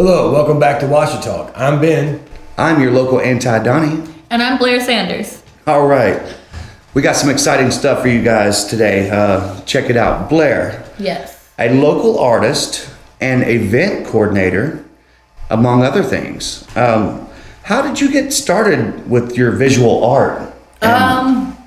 Hello, welcome back to Ouachitalk. I'm Ben. I'm your local anti-Donnie. And I'm Blair Sanders. All right. We got some exciting stuff for you guys today. Check it out. Blair, Yes. a local artist and event coordinator, among other things. How did you get started with your visual art?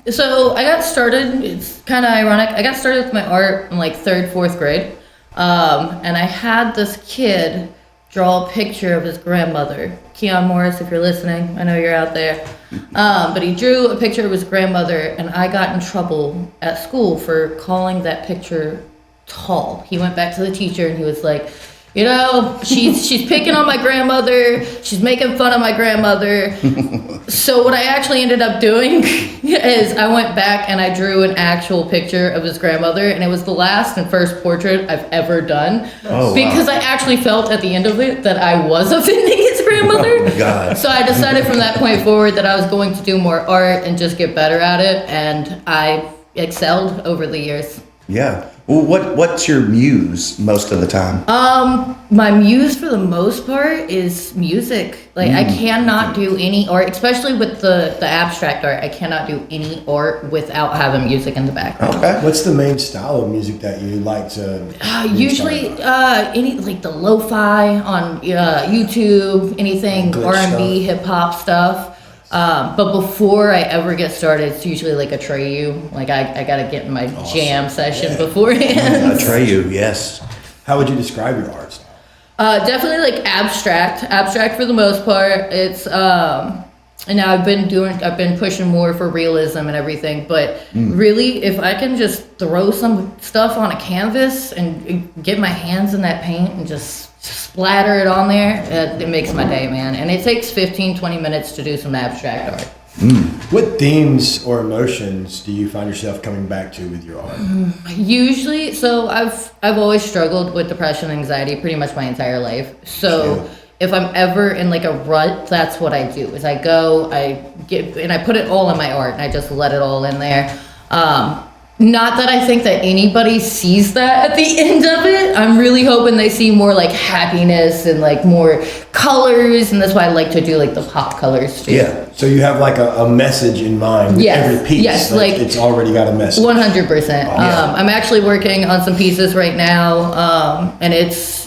So I got started, it's kind of ironic. I got started with my art in like third, fourth grade. And I had this kid draw a picture of his grandmother. Keon Morris, if you're listening, I know you're out there. But he drew a picture of his grandmother, and I got in trouble at school for calling that picture tall. He went back to the teacher and he was like, you know, she's picking on my grandmother. She's making fun of my grandmother. So what I actually ended up doing is I went back and I drew an actual picture of his grandmother, and it was the last and first portrait I've ever done. Oh, because wow. I actually felt at the end of it that I was offending his grandmother. Oh, God. So I decided from that point forward that I was going to do more art and just get better at it, and I excelled over the years. Yeah. Well, what's your muse most of the time? My muse for the most part is music. Like I cannot do any art, especially with the abstract art. I cannot do any art without having music in the background. Okay. What's the main style of music that you like to? Usually, any like the lo-fi on YouTube, anything Glitch R&B, hip hop stuff. But before I ever get started, it's usually like a Treyu. Like I gotta get in my jam session beforehand. Atreyu, yes. How would you describe your art style? Definitely like abstract for the most part. It's and now I've been pushing more for realism and everything, but really if I can just throw some stuff on a canvas and get my hands in that paint and just splatter it on there, it makes my day, man. And it takes 15-20 minutes to do some abstract art. What themes or emotions do you find yourself coming back to with your art? Usually, so I've always struggled with depression and anxiety pretty much my entire life. So if I'm ever in like a rut, that's what I do. Is I put it all in my art and I just let it all in there. Not that I think that anybody sees that at the end of it. I'm really hoping they see more like happiness and like more colors, and that's why I like to do like the pop colors too. Yeah. So you have like a message in mind with every piece. Yes, like it's already got a message. 100%. I'm actually working on some pieces right now, and it's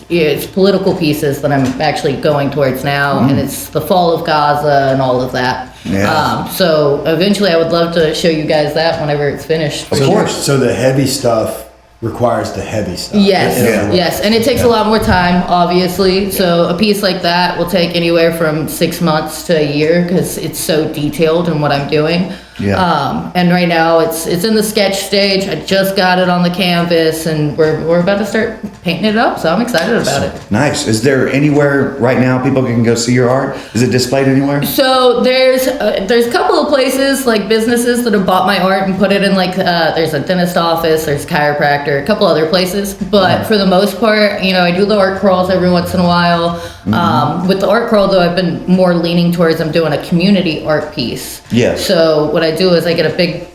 political pieces that I'm actually going towards now, and it's the fall of Gaza and all of that. Yeah. So eventually I would love to show you guys that whenever it's finished. Of course. So the heavy stuff requires the heavy stuff. Yes, and it takes a lot more time, obviously. So a piece like that will take anywhere from 6 months to a year because it's so detailed in what I'm doing. Yeah. And right now it's in the sketch stage. I just got it on the canvas, and we're about to start painting it up. So I'm excited about it. Nice. Is there anywhere right now people can go see your art? Is it displayed anywhere? So there's a couple of places, like businesses that have bought my art and put it in, like there's a dentist office, there's chiropractor, a couple other places. But for the most part, you know, I do the art crawls every once in a while. With the art crawl though, I've been more leaning towards I'm doing a community art piece. Yes. So what I do is I get a big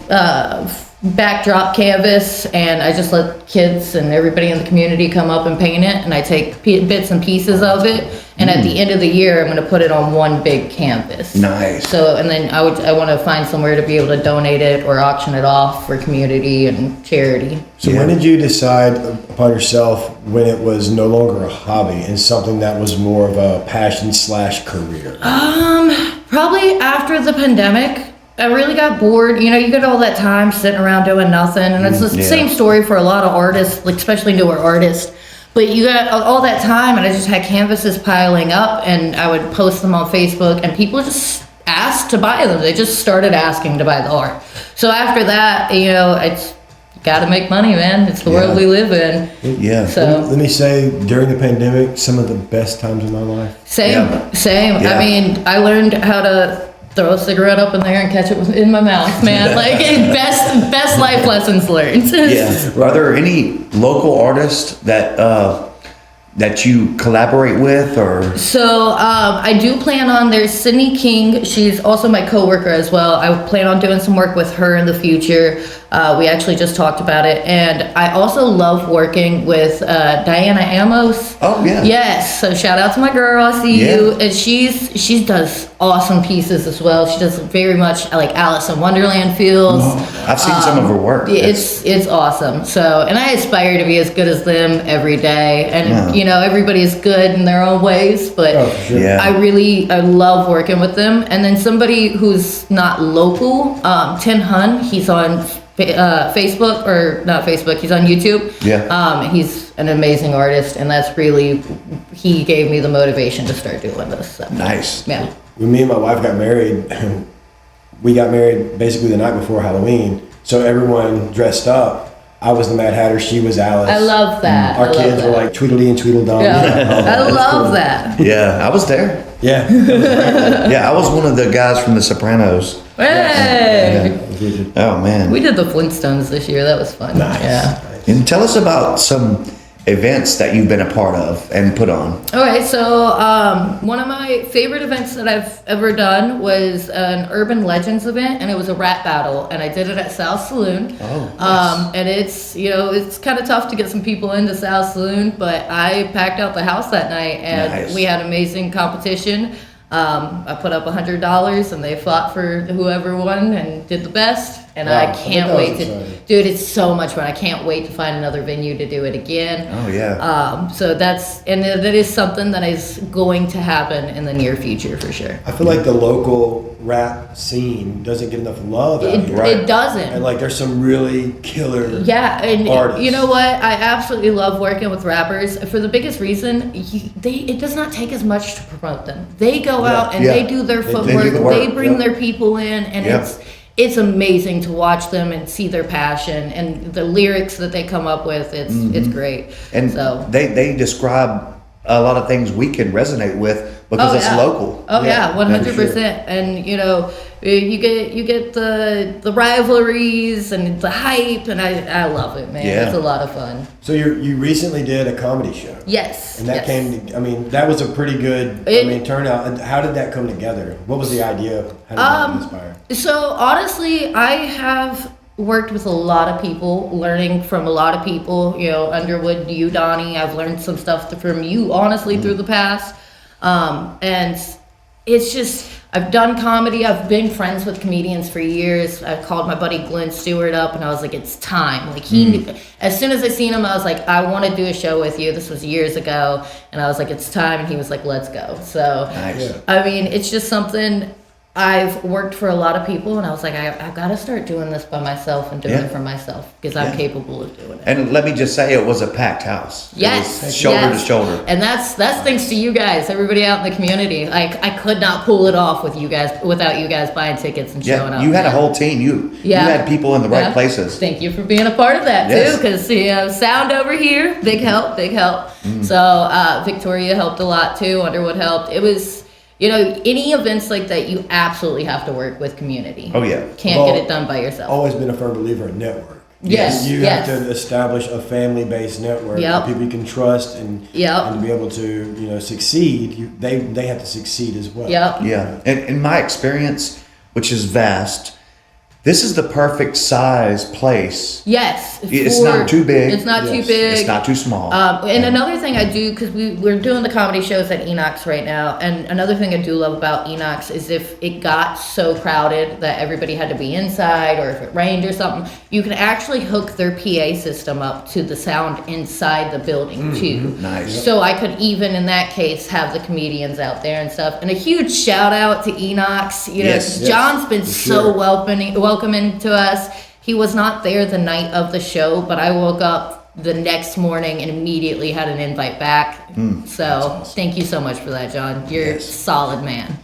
backdrop canvas, and I just let kids and everybody in the community come up and paint it, and I take bits and pieces of it, and at the end of the year I'm going to put it on one big canvas. Nice. So, and then I want to find somewhere to be able to donate it or auction it off for community and charity. So when did you decide upon yourself when it was no longer a hobby and something that was more of a passion/career? Probably after the pandemic. I really got bored. You know, you get all that time sitting around doing nothing, and it's the same story for a lot of artists, like especially newer artists. But you got all that time, and I just had canvases piling up, and I would post them on Facebook, and people just asked to buy them. They just started asking to buy the art. So after that, you know, it's got to make money, man. It's the world we live in. Yeah. So Let me say, during the pandemic, some of the best times of my life. same. Yeah. I mean, I learned how to throw a cigarette up in there and catch it in my mouth, man. Like best life lessons learned. Yeah. Are there any local artists that you collaborate with, or? So I do plan on, there's Sydney King. She's also my coworker as well. I plan on doing some work with her in the future. We actually just talked about it, and I also love working with Diana Amos. Oh yeah. Yes, so shout out to my girl. I see Yeah. you, and she does awesome pieces as well. She does very much like Alice in Wonderland feels. I've seen some of her work. It's awesome. So, and I aspire to be as good as them every day. And Yeah. everybody is good in their own ways, but Oh, for sure. Yeah. I love working with them. And then somebody who's not local, Tin Hun, he's on Facebook, or not Facebook, he's on YouTube. Yeah. He's an amazing artist, and that's really, he gave me the motivation to start doing this. So. Nice. Yeah. When me and my wife got married, we got married basically the night before Halloween. So everyone dressed up. I was the Mad Hatter. She was Alice. I love that. Our I love kids that. were like Tweedledee and Tweedledum. Yeah. I love that. Yeah, I was there. Yeah. Yeah, I was one of the guys from The Sopranos. Hey! Oh man. We did the Flintstones this year. That was fun. Nice. Yeah. And tell us about some events that you've been a part of and put on. Okay, so one of my favorite events that I've ever done was an Urban Legends event, and it was a rap battle, and I did it at South Saloon. Oh, nice. And it's it's kind of tough to get some people into South Saloon, but I packed out the house that night, and Nice. we had amazing competition. I put up $100, and they fought for whoever won and did the best. And Wow, I I think can't that was wait to, exciting. dude. It's so much fun. I can't wait to find another venue to do it again. Oh yeah. So that is something that is going to happen in the near future for sure. I feel like the local rap scene doesn't get enough love out here. Right. It doesn't. And like there's some really killer Yeah, and artists. you know what? I absolutely love working with rappers for the biggest reason. It does not take as much to promote them. They go out and Yeah. they do their They do footwork. the work, They bring yeah. their people in, and Yeah. it's amazing to watch them and see their passion and the lyrics that they come up with. It's great. And so. they describe a lot of things we can resonate with because it's yeah. local. Oh yeah, Yeah, 100%. And you get the rivalries and the hype, and I love it, man. Yeah. It's a lot of fun. So you recently did a comedy show. Yes. And that yes. that was a pretty good turnout. And how did that come together? What was the idea? How did that inspire? So honestly, I have worked with a lot of people, learning from a lot of people. Underwood, you, Donnie. I've learned some stuff from you, honestly, through the past. And it's just, I've done comedy. I've been friends with comedians for years. I called my buddy Glenn Stewart up, and I was like, it's time. Like as soon as I seen him, I was like, I want to do a show with you. This was years ago, and I was like, it's time. And he was like, let's go. So, Nice. Yeah. I mean, it's just something. I've worked for a lot of people, and I was like, I've got to start doing this by myself and doing Yeah. it for myself because I'm Yeah. capable of doing it. And let me just say, it was a packed house. Yes, It was shoulder yes. to shoulder. And that's thanks to you guys, everybody out in the community. Like I could not pull it off with you guys without you guys buying tickets and showing Yeah, up. you had a man. whole team. You Yeah. had people in the right Yeah. places. Thank you for being a part of that Yes. too, because sound over here, big help. Mm. So Victoria helped a lot too. Underwood helped. It was. Any events like that, you absolutely have to work with community. Oh yeah. Can't Well, get it done by yourself. Always been a firm believer in network. Yes, You yes. have to establish a family-based network Yep. of people you can trust and Yep. and to be able to succeed. They have to succeed as well. Yep. Yeah. And in my experience, which is vast, this is the perfect size place. Yes. It's not too big. It's not too Yes. big. It's not too small. And another thing I do, because we're doing the comedy shows at Enox right now, and another thing I do love about Enox is if it got so crowded that everybody had to be inside, or if it rained or something, you can actually hook their PA system up to the sound inside the building too. Nice. So I could even in that case have the comedians out there and stuff. And a huge shout out to Enox. Yes. John's been for so sure. welcoming to us. He was not there the night of the show, but I woke up the next morning and immediately had an invite back. So thank you so much for that, John. You're a Yes. solid man.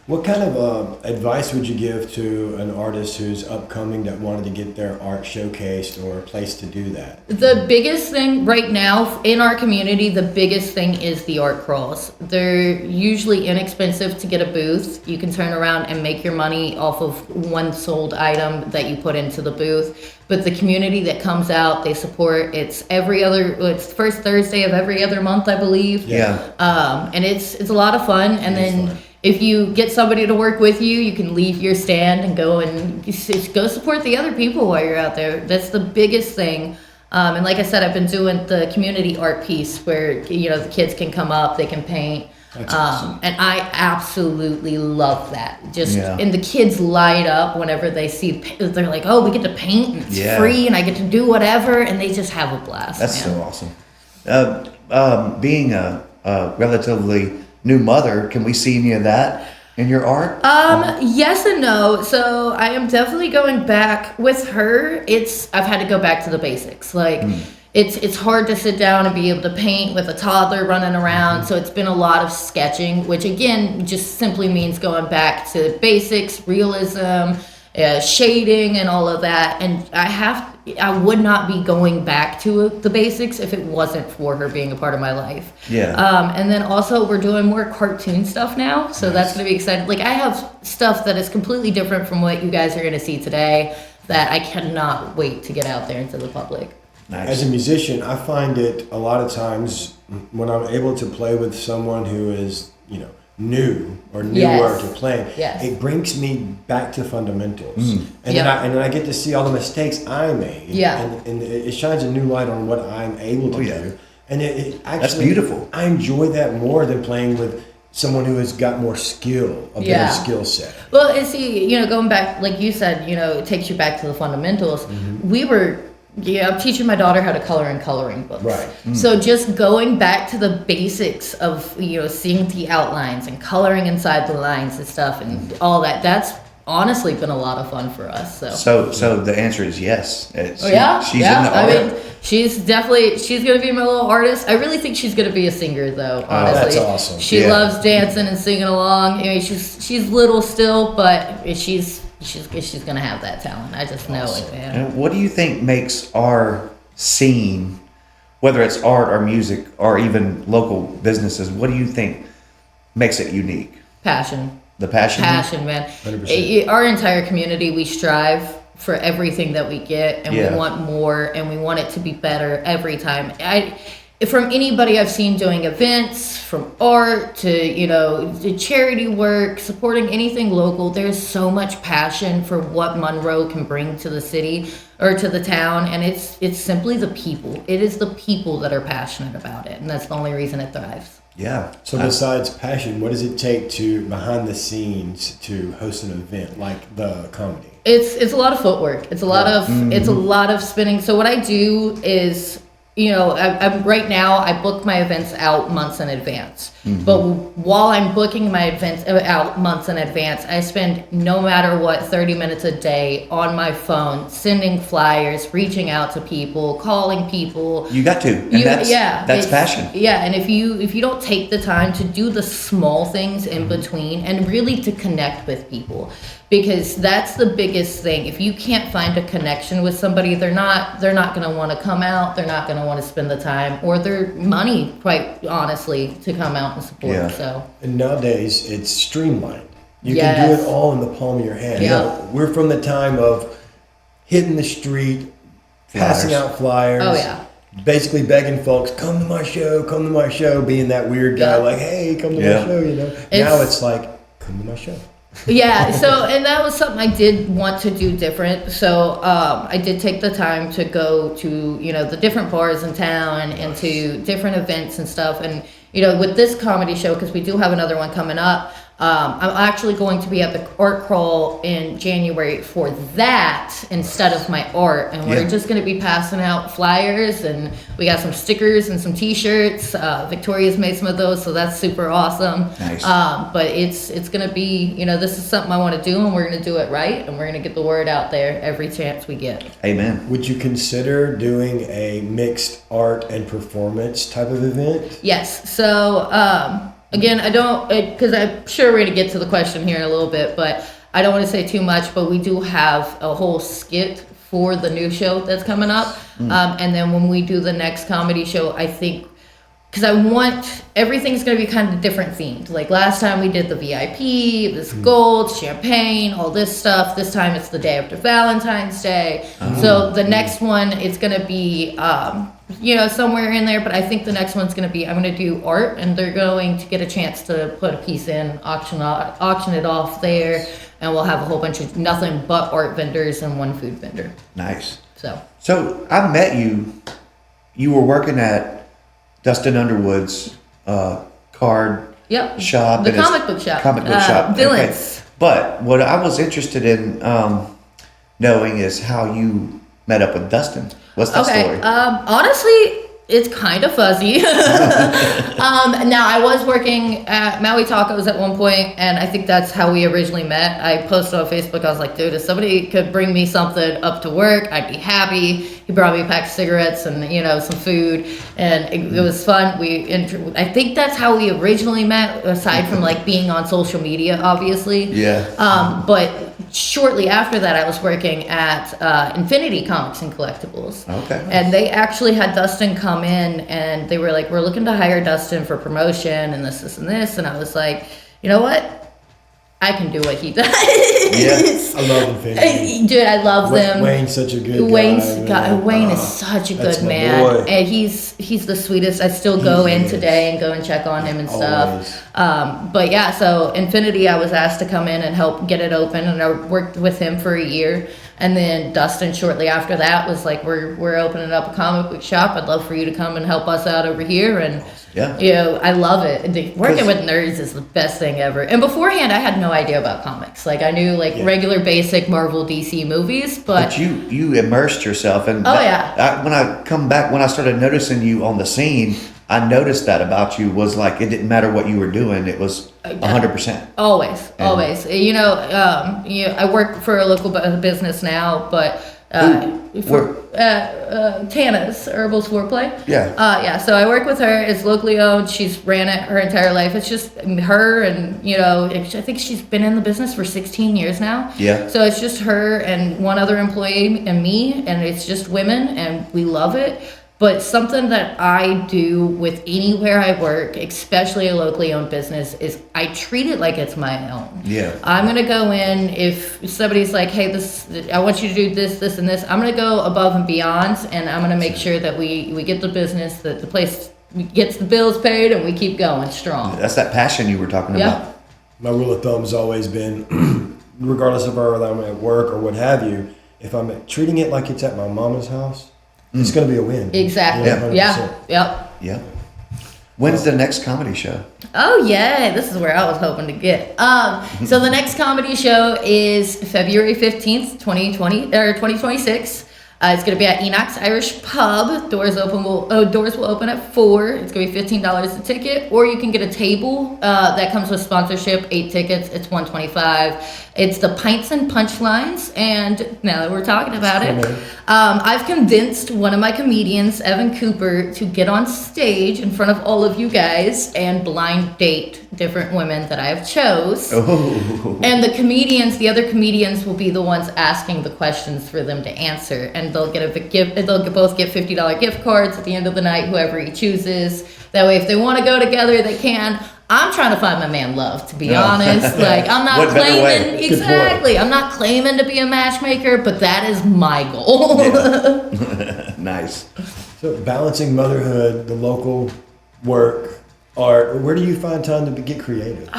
What kind of advice would you give to an artist who's upcoming that wanted to get their art showcased or a place to do that? The biggest thing right now in our community, the biggest thing is the art crawls. They're usually inexpensive to get a booth. You can turn around and make your money off of one sold item that you put into the booth. But the community that comes out, they support. It's the first Thursday of every other month, I believe. Yeah. And it's a lot of fun. And It is then fun. if you get somebody to work with you, you can leave your stand and go support the other people while you're out there. That's the biggest thing. And like I said, I've been doing the community art piece where, the kids can come up, they can paint. That's awesome. And I absolutely love that. And the kids light up whenever they see, they're like, oh, we get to paint and it's free and I get to do whatever. And they just have a blast. That's so awesome. Being a relatively new mother, can we see any of that in your art? Yes and no. So I am definitely going back with her. I've had to go back to the basics. Like, it's hard to sit down and be able to paint with a toddler running around. So it's been a lot of sketching, which again just simply means going back to basics, realism, shading, and all of that. And I would not be going back to the basics if it wasn't for her being a part of my life. Yeah. And then also we're doing more cartoon stuff now, so that's going to be exciting. Like, I have stuff that is completely different from what you guys are going to see today that I cannot wait to get out there into the public. Nice. As a musician, I find it a lot of times when I'm able to play with someone who is, new or newer to playing, it brings me back to fundamentals. And then I get to see all the mistakes I made. And it shines a new light on what I'm able to do. And it actually, that's beautiful. I enjoy that more than playing with someone who has got more skill, a better skill set. Well, and see, going back, like you said, it takes you back to the fundamentals. I'm teaching my daughter how to color in coloring books. Right. So just going back to the basics of, seeing the outlines and coloring inside the lines and stuff and all that, that's honestly been a lot of fun for us. So the answer is yes. She's in the art. I mean, she's going to be my little artist. I really think she's going to be a singer, though, honestly. Oh, that's awesome. She loves dancing and singing along. She's little still, but she's gonna have that talent. I just know it, man. And what do you think makes our scene, whether it's art or music or even local businesses, what do you think makes it unique? Passion. The passion? Passion, man. 100%. Our entire community, we strive for everything that we get, and we want more, and we want it to be better every time. From anybody I've seen doing events, from art to charity work, supporting anything local, there's so much passion for what Monroe can bring to the city or to the town, and it's simply the people. It is the people that are passionate about it, and that's the only reason it thrives. Yeah. So besides passion, what does it take to behind the scenes to host an event like the comedy? It's a lot of footwork. It's a lot of spinning. So what I do is, I'm right now, I book my events out months in advance. But while I'm booking my events out months in advance, I spend no matter what 30 minutes a day on my phone, sending flyers, reaching out to people, calling people. You got to. And that's passion. Yeah, and if you don't take the time to do the small things in between and really to connect with people, because that's the biggest thing. If you can't find a connection with somebody, they're not going to want to come out. They're not going to want to spend the time or their money, quite honestly, to come out and support. Yeah. So. And nowadays, it's streamlined. You can do it all in the palm of your hand. Yeah. We're from the time of hitting the street, passing out flyers. Oh, yeah. Basically begging folks, come to my show, being that weird guy like, hey, come to my show, Now it's like, come to my show. Yeah, so, and that was something I did want to do different. So I did take the time to go to, the different bars in town and to different events and stuff. And, with this comedy show, because we do have another one coming up, I'm actually going to be at the art crawl in January for that instead of my art. And we're just going to be passing out flyers, and we got some stickers and some t-shirts. Victoria's made some of those, so that's super awesome. Nice. But it's going to be, this is something I want to do, and we're going to do it right, and we're going to get the word out there every chance we get. Amen. Would you consider doing a mixed art and performance type of event? Yes. So, again, I don't, because I'm sure we're going to get to the question here in a little bit, but I don't want to say too much, but we do have a whole skit for the new show that's coming up. And then when we do the next comedy show, I think, because I want, everything's going to be kind of different themed. Like last time we did the VIP, this gold, champagne, all this stuff. This time it's the day after Valentine's Day. So the next one, it's going to be somewhere in there. But I think the next one's going to be, I'm going to do art, and they're going to get a chance to put a piece in, auction it off there, and we'll have a whole bunch of nothing but art vendors and one food vendor. Nice. So I met you. You were working at Dustin Underwood's card shop. The comic book shop. Comic book shop. Villains. Okay. But what I was interested in knowing is how you met up with Dustin. What's that story? Honestly, it's kind of fuzzy. Now, I was working at Maui Tacos at one point, and I think that's how we originally met. I posted on Facebook, I was like, dude, if somebody could bring me something up to work, I'd be happy. He brought me a pack of cigarettes and, some food, and it was fun. I think that's how we originally met, aside from like being on social media, obviously. Yeah. But shortly after that, I was working at Infinity Comics and Collectibles. Okay. And they actually had Dustin come in, and they were like, we're looking to hire Dustin for promotion and this, and this. And I was like, you know what? I can do what he does. Yeah. I love Infinity. Dude, I love them. Wayne's such a good guy. Wayne is such a that's good my man. boy. And he's the sweetest. I still go in today and go and check on him and Always. stuff. But yeah, so Infinity, I was asked to come in and help get it open, and I worked with him for a year. And then Dustin, shortly after that, was like, we're opening up a comic book shop. I'd love for you to come and help us out over here. And I love it. Working with nerds is the best thing ever. And beforehand, I had no idea about comics. Like, I knew regular basic Marvel DC movies, but you immersed yourself. And when I come back, when I started noticing you on the scene, I noticed that about you was like, it didn't matter what you were doing. It was 100%. Always. I work for a local business now, but Tana's Herbals Foreplay. Yeah. So I work with her. It's locally owned. She's ran it her entire life. It's just her, and I think she's been in the business for 16 years now. Yeah. So it's just her and one other employee and me, and it's just women, and we love it. But something that I do with anywhere I work, especially a locally owned business, is I treat it like it's my own. Yeah. I'm going to go in, if somebody's like, hey, I want you to do this, this, and this, I'm going to go above and beyond, and I'm going to make sure that we get the business, that the place gets the bills paid, and we keep going strong. That's that passion you were talking about. My rule of thumb's always been, regardless of whether I'm at work or what have you, if I'm treating it like it's at my mama's house, it's going to be a win. Exactly. Yeah. When's the next comedy show? Oh yeah, this is where I was hoping to get. So the next comedy show is February 15th, 2026. It's going to be at Enoch's Irish Pub. Doors will open at 4. It's going to be $15 a ticket, or you can get a table that comes with sponsorship. 8 tickets. It's $125. It's the Pints and Punchlines, and now that we're talking about it, I've convinced one of my comedians, Evan Cooper, to get on stage in front of all of you guys and blind date different women that I have chose. Oh. And the other comedians will be the ones asking the questions for them to answer, and they'll both get $50 gift cards at the end of the night, whoever he chooses. That way, if they want to go together, they can. I'm trying to find my man love, to be honest. Like, I'm not claiming, exactly. I'm not claiming to be a matchmaker, but that is my goal. Yeah. Nice. So balancing motherhood, the local work, art, where do you find time to get creative?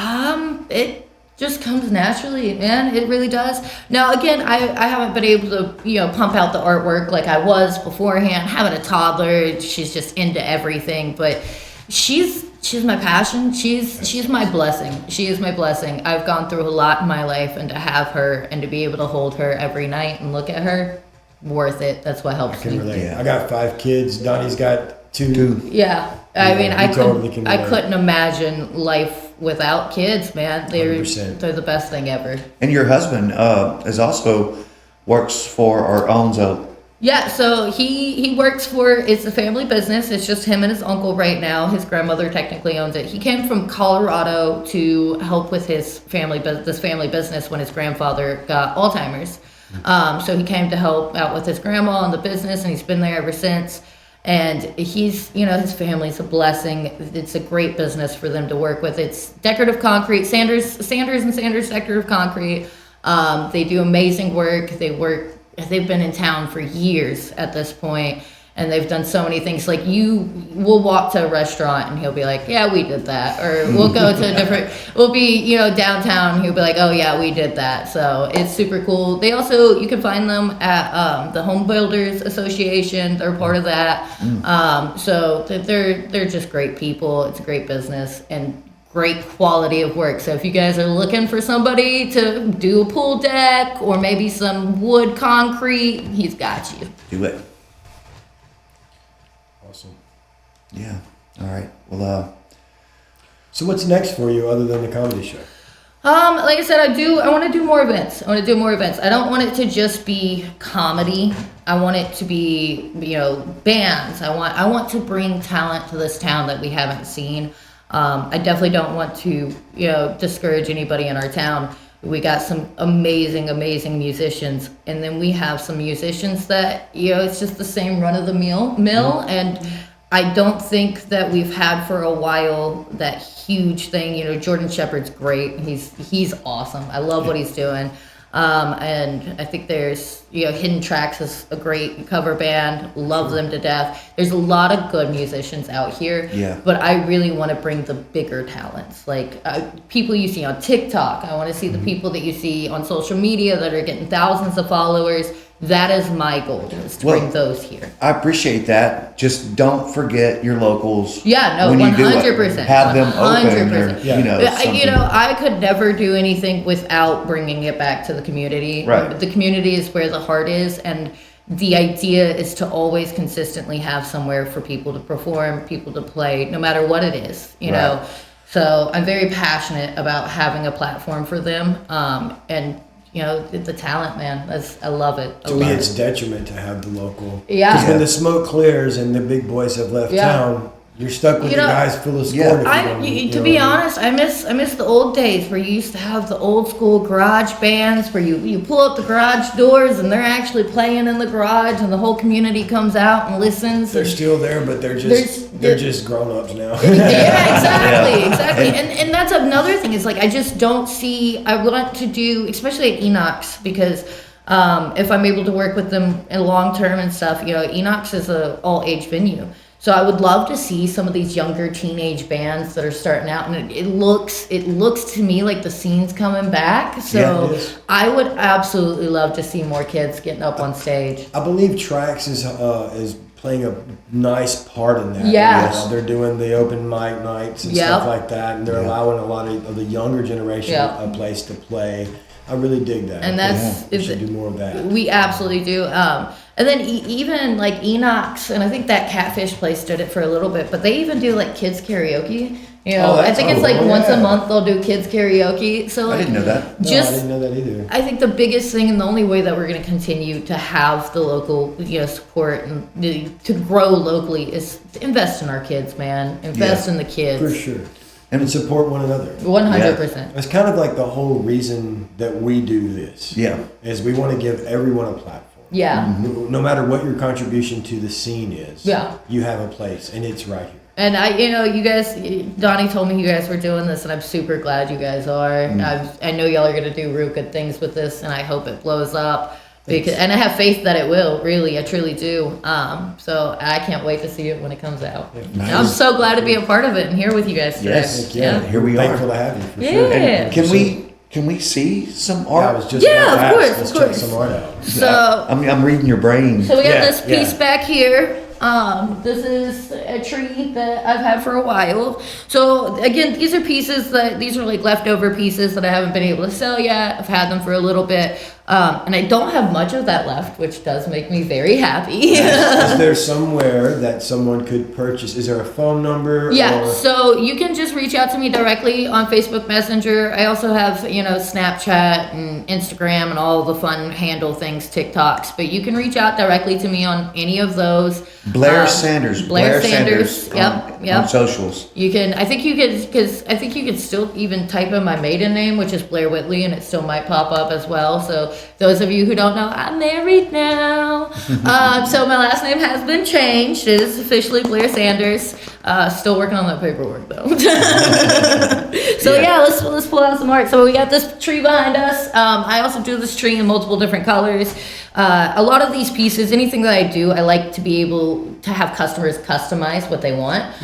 It just comes naturally, man. It really does. Now, again, I haven't been able to, pump out the artwork like I was beforehand. Having a toddler, she's just into everything, but she's my passion. She's my blessing. She is my blessing. I've gone through a lot in my life, and to have her and to be able to hold her every night and look at her, worth it. That's what helps me. Yeah. I got 5 kids. Donnie's got 2. Yeah. I couldn't imagine life without kids, man. They're 100%. They're the best thing ever. And your husband is also works for or owns a... Yeah, so he works for, it's a family business. It's just him and his uncle right now. His grandmother technically owns it. He came from Colorado to help with his family business when his grandfather got Alzheimer's. So he came to help out with his grandma and the business, and he's been there ever since. And he's, his family's a blessing. It's a great business for them to work with. It's decorative concrete, Sanders Decorative Concrete. They do amazing work. They've been in town for years at this point, And they've done so many things. Like we'll walk to a restaurant and he'll be like, yeah, we did that. Or we'll go to we'll be, downtown and he'll be like, oh yeah, we did that. So it's super cool. They also, you can find them at the Home Builders Association. They're part of that. So they're just great people. It's a great business and great quality of work. So if you guys are looking for somebody to do a pool deck or maybe some wood concrete, he's got you. Do it. Awesome. Yeah. All right. Well, so what's next for you other than the comedy show? Like I said, I want to do more events. I don't want it to just be comedy. I want it to be, bands. I want to bring talent to this town that we haven't seen. I definitely don't want to, discourage anybody in our town. We got some amazing musicians, and then we have some musicians that, it's just the same run of the mill, and I don't think that we've had for a while that huge thing. Jordan Shepard's great. He's awesome. I love what he's doing. And I think there's, Hidden Tracks is a great cover band. Love them to death. There's a lot of good musicians out here. Yeah. But I really want to bring the bigger talents, like people you see on TikTok. I want to see the people that you see on social media that are getting thousands of followers. That is my goal, is to bring those here. I appreciate that. Just don't forget your locals. Yeah, no, when you do 100%. it. Have them open. Or, I could never do anything without bringing it back to the community. Right. The community is where the heart is, and the idea is to always consistently have somewhere for people to perform, people to play, no matter what it is, you know. So I'm very passionate about having a platform for them, and the talent, man. I love it. To me, it's detriment to have the local. Yeah. Because when the smoke clears and the big boys have left town, you're stuck with the guys full of scorn. To be honest, I miss the old days where you used to have the old school garage bands where you pull up the garage doors and they're actually playing in the garage and the whole community comes out and listens. They're still there, but they're just grown ups now. Yeah, exactly. And that's another thing is, like, I just don't see. I want to do, especially at Enoch's, because if I'm able to work with them in long term and stuff, Enoch's is a all age venue. So I would love to see some of these younger teenage bands that are starting out, and it looks to me like the scene's coming back. So I would absolutely love to see more kids getting up on stage. I believe Trax is playing a nice part in that. Yeah. They're doing the open mic nights and stuff like that, and they're allowing a lot of the younger generation a place to play. I really dig that. And we should do more of that. We absolutely do. And then even like Enoch's, and I think that Catfish place did it for a little bit, but they even do like kids karaoke. I think it's like once a month they'll do kids karaoke. So like, I didn't know that. I didn't know that either. I think the biggest thing and the only way that we're going to continue to have the local, support and to grow locally is to invest in our kids, man. Invest in the kids. For sure. And support one another. 100%. It's kind of like the whole reason that we do this. Yeah. Is we want to give everyone a platform. Yeah. No matter what your contribution to the scene is. Yeah. You have a place, and it's right here. And you guys, Donnie told me you guys were doing this, and I'm super glad you guys are. I know y'all are going to do real good things with this, and I hope it blows up. And I have faith that it will, really, I truly do. So I can't wait to see it when it comes out. Yeah. Nice. I'm so glad to be a part of it and here with you guys today. Yes, here we are. Thankful to have you, for sure. And can we see some art? I was just of course. Let's check some art out. So I'm reading your brain. So we got this piece back here. This is a tree that I've had for a while. So again, these are like leftover pieces that I haven't been able to sell yet. I've had them for a little bit. And I don't have much of that left, which does make me very happy. Is there somewhere that someone could purchase? Is there a phone number? Yeah, so you can just reach out to me directly on Facebook Messenger. I also have, Snapchat and Instagram and all the fun handle things, TikToks. But you can reach out directly to me on any of those. Blair Sanders. Blair Sanders. Yep. On socials. You can. I think you could still even type in my maiden name, which is Blair Whitley, and it still might pop up as well. So those of you who don't know, I'm married now. So my last name has been changed. It is officially Blair Sanders. Still working on that paperwork though. So let's pull out some art. So we got this tree behind us. I also do this tree in multiple different colors. A lot of these pieces, anything that I do, I like to be able to have customers customize what they want.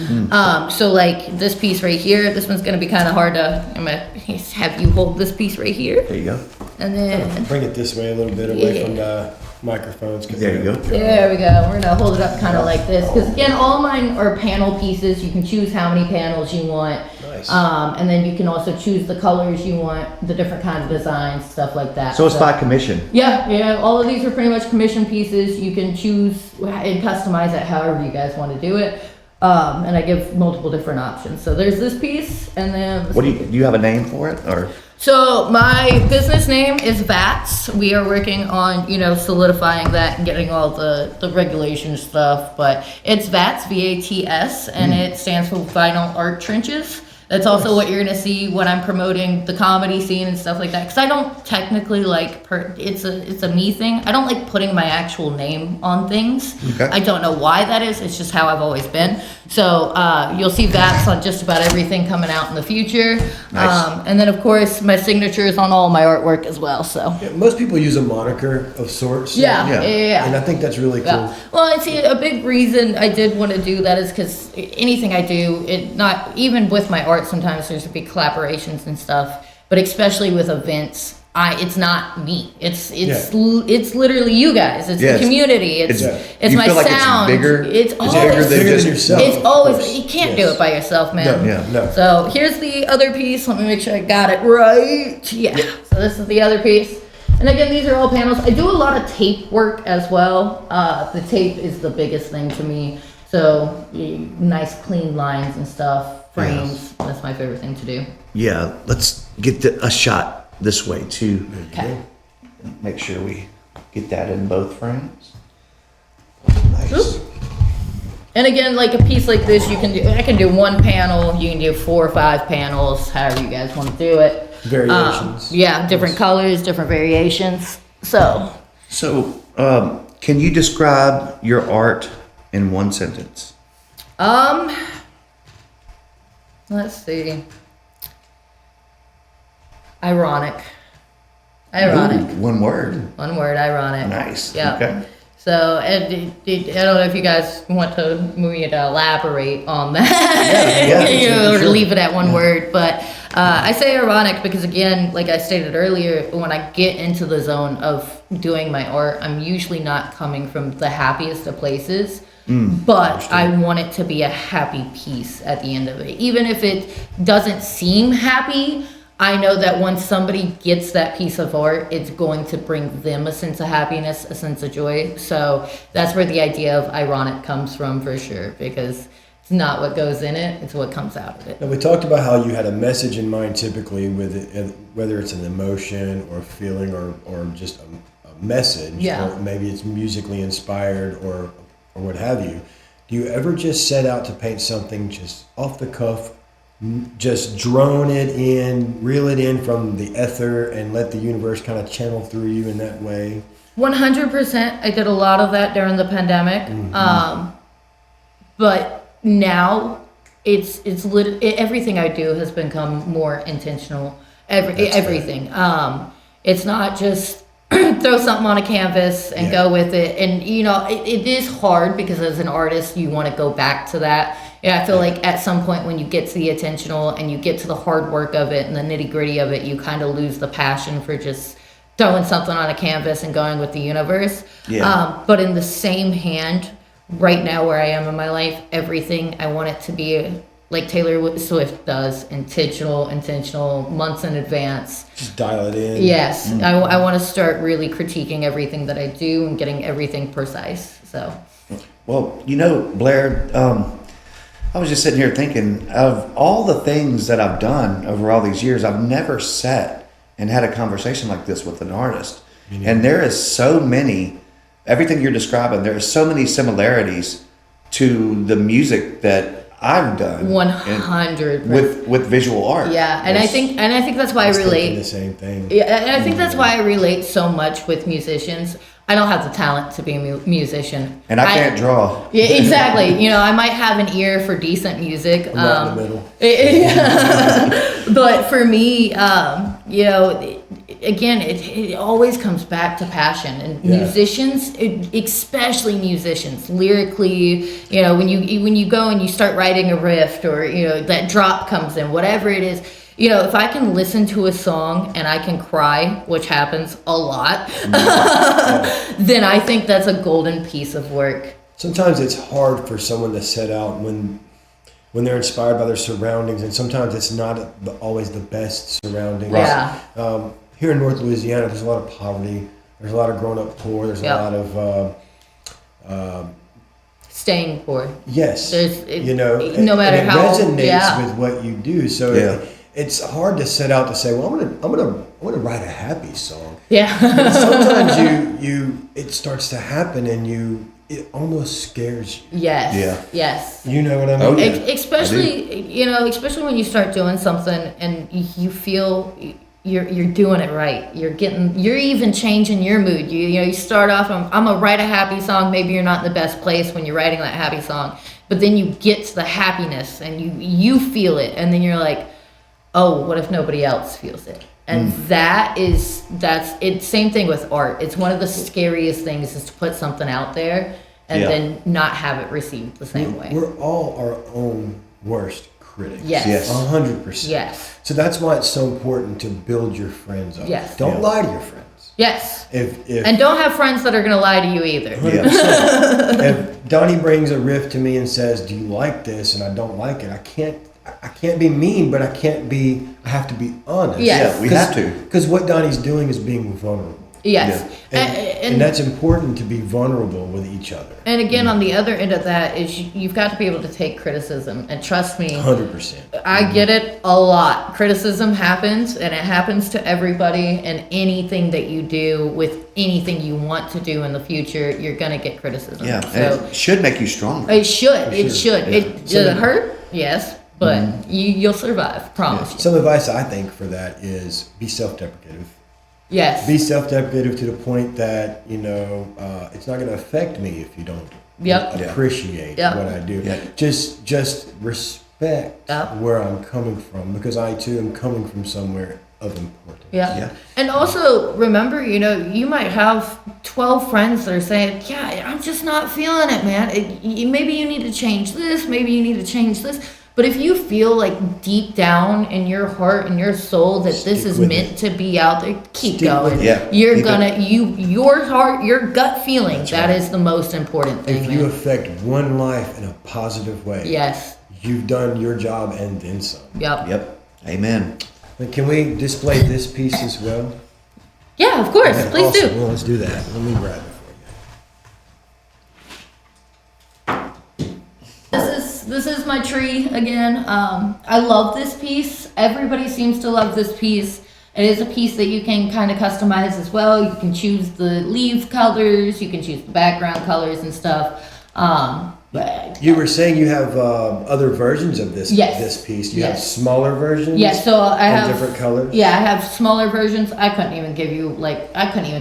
So like this piece right here, this one's gonna be kind of hard to, I'm gonna have you hold this piece right here. There you go. And then Bring it this way a little bit away from the microphones. There you go. there we go. We're gonna hold it up kind of like this, because again, all mine are panel pieces. You can choose how many panels you want. Nice. And then you can also choose the colors you want, the different kind of designs, stuff like that. So it's by commission. Yeah, all of these are pretty much commission pieces. You can choose and customize it however you guys want to do it. And I give multiple different options. So there's this piece, and then What do you have a name for it, or? so my business name is VATS. We are working on, solidifying that and getting all the regulation stuff, but it's VATS, VATS, and it stands for Vinyl Art Trenches. That's also what you're gonna see when I'm promoting the comedy scene and stuff like that. Cause I don't technically it's a me thing. I don't like putting my actual name on things. Okay. I don't know why that is. It's just how I've always been. So you'll see VATS on just about everything coming out in the future. Nice. And then of course my signature is on all my artwork as well. So Yeah, most people use a moniker of sorts. yeah. And I think that's really cool. Yeah. Well, and see, a big reason I did want to do that is because anything I do, not even with my art, sometimes there's big collaborations and stuff, but especially with events, it's not me. It's literally you guys. It's the community. It's you my feel like sound. It's bigger. It's bigger always than just yourself. It's of always course. you can't do Yes. it by yourself, man. No. So here's the other piece. Let me make sure I got it right. Yeah. So this is the other piece. And again, these are all panels. I do a lot of tape work as well. The tape is the biggest thing to me. So nice clean lines and stuff, frames. That's my favorite thing to do. Yeah, let's get a shot this way too. Okay. Make sure we get that in both frames. Nice. Oop. And again, like a piece like this, I can do one panel. You can do 4 or 5 panels, however you guys want to do it. Variations. Different colors, different variations. So Can you describe your art in one sentence? Let's see. Ironic. Ironic. Ooh, one word. One word, ironic. Nice. Yeah. Okay. So, and I don't know if you guys want me to elaborate on that, or leave it at one word, but I say ironic because, again, like I stated earlier, when I get into the zone of doing my art, I'm usually not coming from the happiest of places, but I want it to be a happy piece at the end of it. Even if it doesn't seem happy, I know that once somebody gets that piece of art, it's going to bring them a sense of happiness, a sense of joy. So that's where the idea of ironic comes from, for sure, because it's not what goes in it, it's what comes out of it. Now, we talked about how you had a message in mind typically with it, whether it's an emotion or feeling or just a message, Yeah. or maybe it's musically inspired or what have you. Do you ever just set out to paint something just off the cuff, just drone it in, reel it in from the ether and let the universe kind of channel through you in that way? 100%. I did a lot of that during the pandemic. But now everything I do has become more intentional. Everything. It's not just throw something on a canvas and go with it. And, it is hard because as an artist, you want to go back to that. Yeah, I feel like at some point when you get to the intentional and you get to the hard work of it and the nitty gritty of it, you kind of lose the passion for just throwing something on a canvas and going with the universe. Yeah. But in the same hand, right now where I am in my life, everything, I want it to be like Taylor Swift does, intentional, months in advance. Just dial it in. Yes, I want to start really critiquing everything that I do and getting everything precise. So. Well, Blair, I was just sitting here thinking of all the things that I've done over all these years. I've never sat and had a conversation like this with an artist. And there is so many, everything you're describing, there are so many similarities to the music that I've done. 100%. With visual art. Yeah, and I think that's why I relate. The same thing. Yeah, and I think that's why I relate so much with musicians. I don't have the talent to be a musician. And I can't draw. Yeah, exactly. I might have an ear for decent music. I'm right in the middle. But for me, it always comes back to passion. And musicians, especially musicians, lyrically, you know, when you go and you start writing a riff, or, you know, that drop comes in, whatever it is, you know, if I can listen to a song and I can cry, which happens a lot, then I think that's a golden piece of work. Sometimes it's hard for someone to set out when they're inspired by their surroundings, and sometimes it's not always the best surroundings. Yeah. Here in North Louisiana, there's a lot of poverty. There's a lot of growing up poor. There's a lot of staying poor. Yes. You know, no matter how it resonates with what you do. So it's hard to set out to say, well, I'm gonna write a happy song. Yeah. But sometimes it starts to happen, and it almost scares you. Yes. Yeah. Yes. You know what I mean? Oh, yeah. Especially when you start doing something and you feel you're doing it right. You're even changing your mood. You start off, I'm gonna write a happy song. Maybe you're not in the best place when you're writing that happy song, but then you get to the happiness and you feel it, and then you're like, oh, what if nobody else feels it? And that's it. Same thing with art. It's one of the scariest things is to put something out there and then not have it received the same way. We're all our own worst critics. Yes. 100%. Yes. So that's why it's so important to build your friends up. Yes. Don't lie to your friends. Yes. If and don't have friends that are going to lie to you either. If Donnie brings a riff to me and says, "Do you like this?" and I don't like it, I can't be mean, but I have to be honest. Yes. Yeah, we have to. Because what Donnie's doing is being vulnerable. Yes. Yeah. And that's important, to be vulnerable with each other. And again, on the other end of that is you've got to be able to take criticism. And trust me, 100%. I get it a lot. Criticism happens, and it happens to everybody. And anything that you do with anything you want to do in the future, you're going to get criticism. Yeah, so and it should make you stronger. It should. It should. Yeah. Does it hurt? Yes. But you'll survive. Promise you. Some advice I think for that is be self-deprecative. Yes. Be self-deprecative to the point that, it's not going to affect me if you don't appreciate what I do. Yep. Just respect where I'm coming from, because I too am coming from somewhere of importance. Yeah. And also remember, you might have 12 friends that are saying, yeah, I'm just not feeling it, man. Maybe you need to change this. Maybe you need to change this. But if you feel like deep down in your heart and your soul that this is meant to be out there, keep going. Yeah. Your heart, your gut feeling, that is the most important thing. If you affect one life in a positive way, you've done your job and then some. Yep. Amen. Can we display this piece as well? Yeah, of course. Okay, Please awesome. do. Well, let's do that. Let me grab it for you. This is my tree again. I love this piece. Everybody seems to love this piece. It is a piece that you can kind of customize as well. You can choose the leaf colors. You can choose the background colors and stuff. But you were saying you have other versions of this piece. You have smaller versions. Yes, so I have different colors. Yeah, I have smaller versions. I couldn't even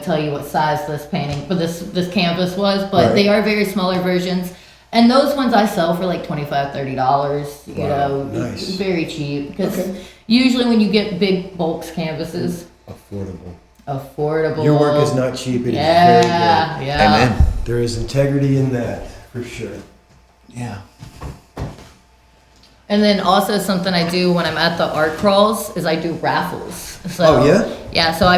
tell you what size this painting, but this canvas was. But they are very smaller versions. And those ones I sell for like $25, $30, nice. Very cheap. Because usually when you get big bulks canvases, affordable. Your work is not cheap. It is very good. Yeah. Amen. There is integrity in that, for sure. Yeah. And then also something I do when I'm at the art crawls is I do raffles. So, yeah, so I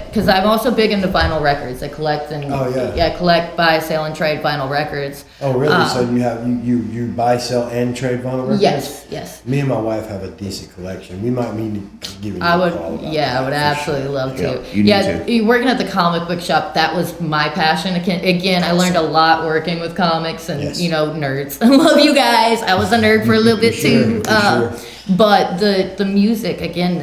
because I'm also big into vinyl records. I collect collect, buy, sell, and trade vinyl records. Oh, really? So you buy, sell, and trade vinyl records? Yes. Me and my wife have a decent collection. We might need to give you a call about that. I would absolutely love to. You need to. Working at the comic book shop, that was my passion. Again, I learned a lot working with comics and, nerds. I love you guys. I was a nerd for a little bit too. But the music, again,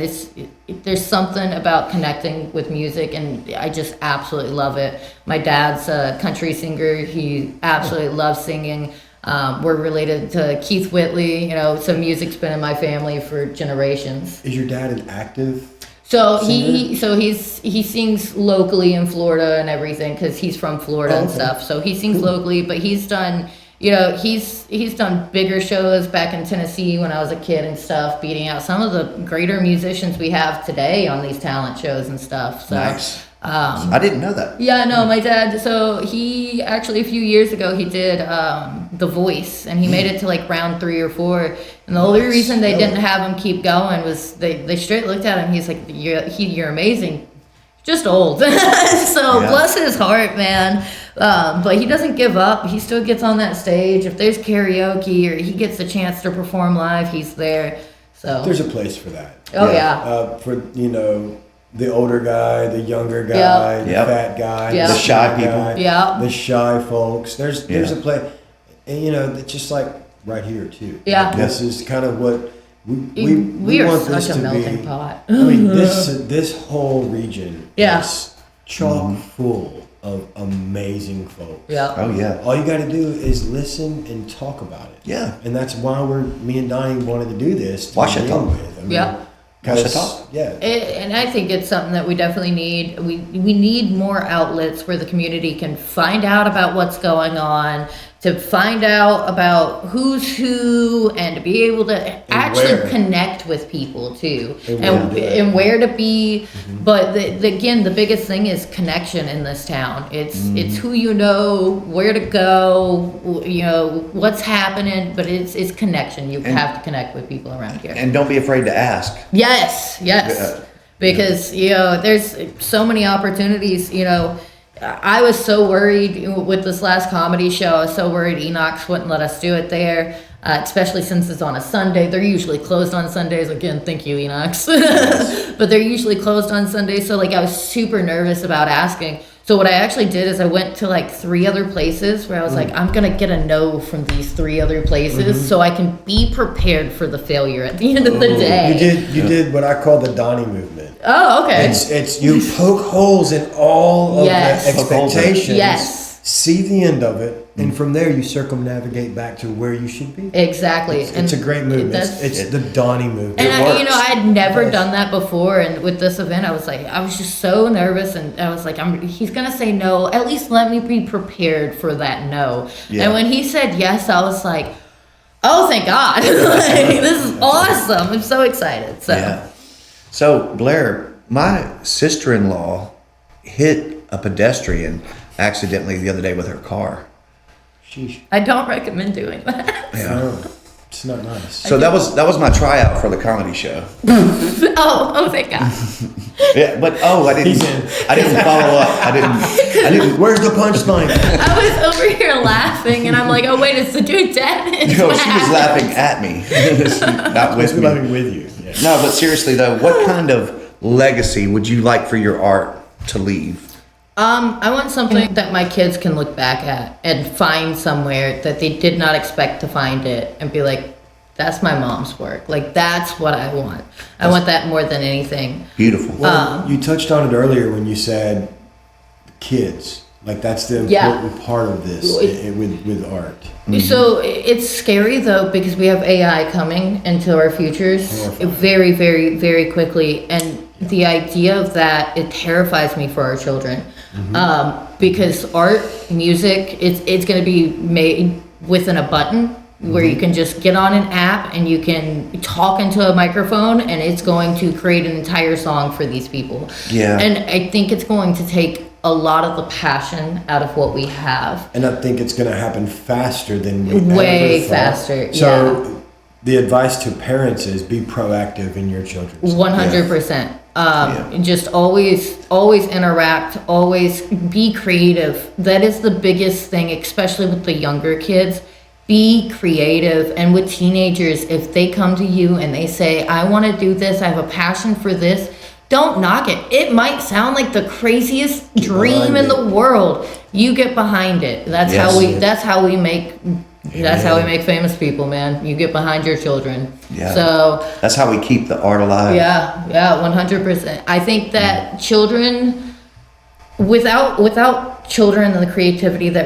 there's something about connecting with music, and I just absolutely love it. My dad's a country singer. He absolutely loves singing. We're related to Keith Whitley, so music's been in my family for generations. Is your dad an active So singer? he sings locally in Florida and everything because he's from Florida and stuff. So he sings locally, but he's done he's done bigger shows back in Tennessee when I was a kid and stuff, beating out some of the greater musicians we have today on these talent shows and stuff. So, nice. I didn't know that. Yeah, no, my dad. So he actually a few years ago he did The Voice, and he made it to like round 3 or 4. And the only reason they didn't have him keep going was they straight looked at him. He's like, you're amazing. Just old. So bless his heart, man. But he doesn't give up. He still gets on that stage. If there's karaoke or he gets a chance to perform live, he's there. So there's a place for that. Oh yeah. For the older guy, the younger guy, the fat guy, the shy people, the shy folks. There's a place, and it's just like right here too. Yeah. Like, this is kind of what we are want such this a to melting be. pot. I mean, this whole region is chock full of amazing folks. Yeah. Oh yeah. All you got to do is listen and talk about it. Yeah. And that's why me and Donnie wanted to do this. Ouachitalk. Ouachitalk. Yeah. And I think it's something that we definitely need. We need more outlets where the community can find out about what's going on, to find out about who's who, and to be able to actually connect with people too, and where to be. Mm-hmm. But again, the biggest thing is connection in this town. It's who you know, where to go, what's happening, but it's connection. You have to connect with people around here. And don't be afraid to ask. Yes. Because there's so many opportunities. I was so worried with this last comedy show. I was so worried Enoch's wouldn't let us do it there, especially since it's on a Sunday. They're usually closed on Sundays. Again, thank you, Enoch's. But they're usually closed on Sundays. So I was super nervous about asking. So what I actually did is I went to 3 other places where I was like, I'm going to get a no from these 3 other places so I can be prepared for the failure at the end of the day. You did what I call the Donnie movement. Oh, okay. It's you poke holes in all of the expectations. Yes. See the end of it, and from there you circumnavigate back to where you should be. Exactly. It's a great movement. It's the Donnie movement. And I had never done that before, and with this event, I was just so nervous, and I was like, he's gonna say no. At least let me be prepared for that no. Yeah. And when he said yes, I was like, oh, thank God! This is awesome. I'm so excited. So Blair, my sister-in-law hit a pedestrian accidentally the other day with her car. Sheesh. I don't recommend doing that. Yeah. No, it's not nice. So that was my tryout for the comedy show. oh, thank God. Yeah, but I didn't follow up. I didn't. Where's the punchline? I was over here laughing, and I'm like, oh wait, it's the dude dead. No, she was laughing at me, not with me. Laughing with you. Yeah. No, but seriously though, what kind of legacy would you like for your art to leave? I want something that my kids can look back at and find somewhere that they did not expect to find it and be like, that's my mom's work. That's what I want. I want that more than anything. Beautiful. Well, you touched on it earlier when you said kids. That's the important part of this with art. Mm-hmm. So it's scary though, because we have AI coming into our futures very, very, very quickly. And the idea of that, it terrifies me for our children. Mm-hmm. Because art, music, it's going to be made within a button where you can just get on an app and you can talk into a microphone and it's going to create an entire song for these people. Yeah. And I think it's going to take a lot of the passion out of what we have. And I think it's going to happen faster than we Way ever thought. faster, So the advice to parents is be proactive in your children's 100%. Just always interact, always be creative. That is the biggest thing, especially with the younger kids. Be creative. And with teenagers, if they come to you and they say, I want to do this, I have a passion for this, don't knock it. It might sound like the craziest dream in the world. You get behind it. That's how we make famous people, man. You get behind your children. Yeah. So that's how we keep the art alive. Yeah, 100%. I think that children, without children and the creativity that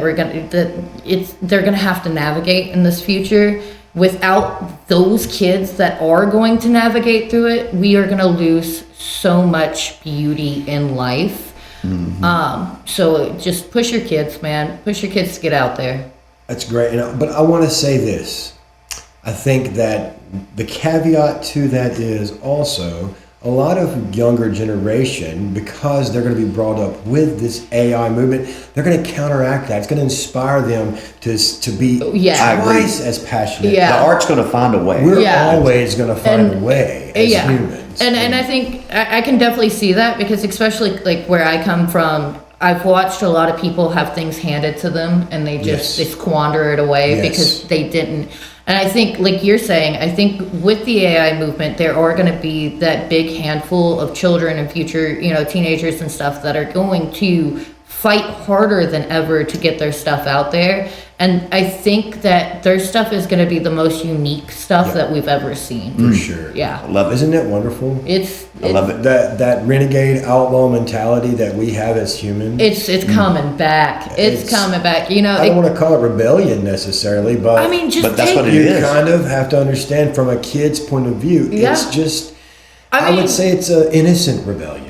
they're gonna have to navigate in this future. Without those kids that are going to navigate through it, we are gonna lose so much beauty in life. Mm-hmm. So just push your kids, man. Push your kids to get out there. That's great. But I want to say this. I think that the caveat to that is also a lot of younger generation, because they're going to be brought up with this AI movement, they're going to counteract that. It's going to inspire them to be twice as passionate. The art's going to find a way. We're always going to find a way as humans. And I think I can definitely see that, because especially like where I come from, I've watched a lot of people have things handed to them and they just they squander it away because they didn't. And I think, like you're saying, I think with the AI movement, there are going to be that big handful of children and future, teenagers and stuff that are going to fight harder than ever to get their stuff out there. And I think that their stuff is going to be the most unique stuff that we've ever seen. For sure. Yeah. I love it. Isn't it wonderful? I love it. That renegade outlaw mentality that we have as humans. It's coming back. It's coming back. I don't want to call it rebellion necessarily, but I mean, but that's what it you is. kind of have to understand from a kid's point of view. It's just, I would say it's an innocent rebellion.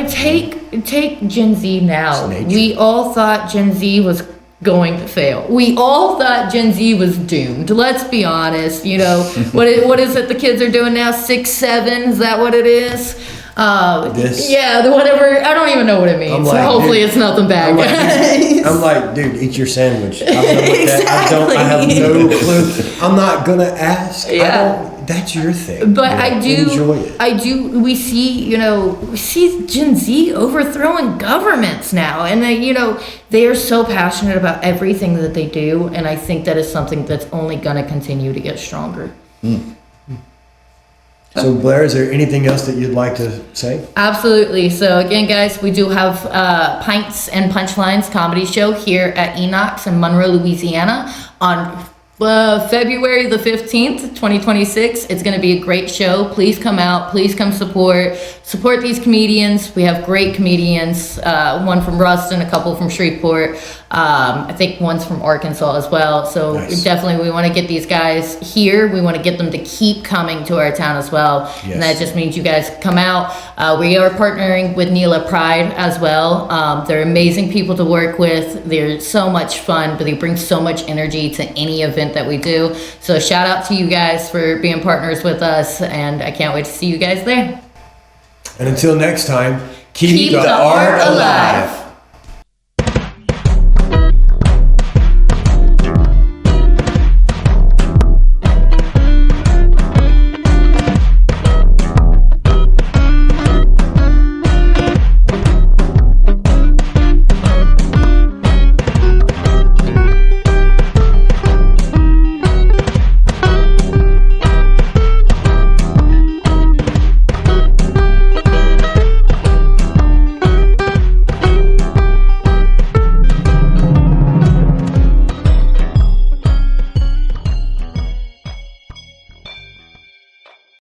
Take Gen Z now. We all thought Gen Z was going to fail. We all thought Gen Z was doomed. Let's be honest. What is it the kids are doing now? 6, 7? Is that what it is? Whatever. I don't even know what it means. Like, hopefully it's nothing bad. I'm like, dude, eat your sandwich. I'm done with that. I have no clue. I'm not gonna ask. That's your thing. But I do enjoy it. We see Gen Z overthrowing governments now, and they are so passionate about everything that they do, and I think that is something that's only going to continue to get stronger. So Blair, is there anything else that you'd like to say? Absolutely. So again, guys, we do have Pints and Punchlines Comedy Show here at Enoch's in Monroe, Louisiana on February the 15th, 2026. It's going to be a great show. Please come out. Please come support these comedians. We have great comedians, one from Ruston, a couple from Shreveport. I think one's from Arkansas as well. So definitely we want to get these guys here. We want to get them to keep coming to our town as well. Yes. And that just means you guys come out. We are partnering with Neela Pride as well. They're amazing people to work with. They're so much fun, but they bring so much energy to any event that we do. So shout out to you guys for being partners with us, and I can't wait to see you guys there. And until next time, keep the art alive.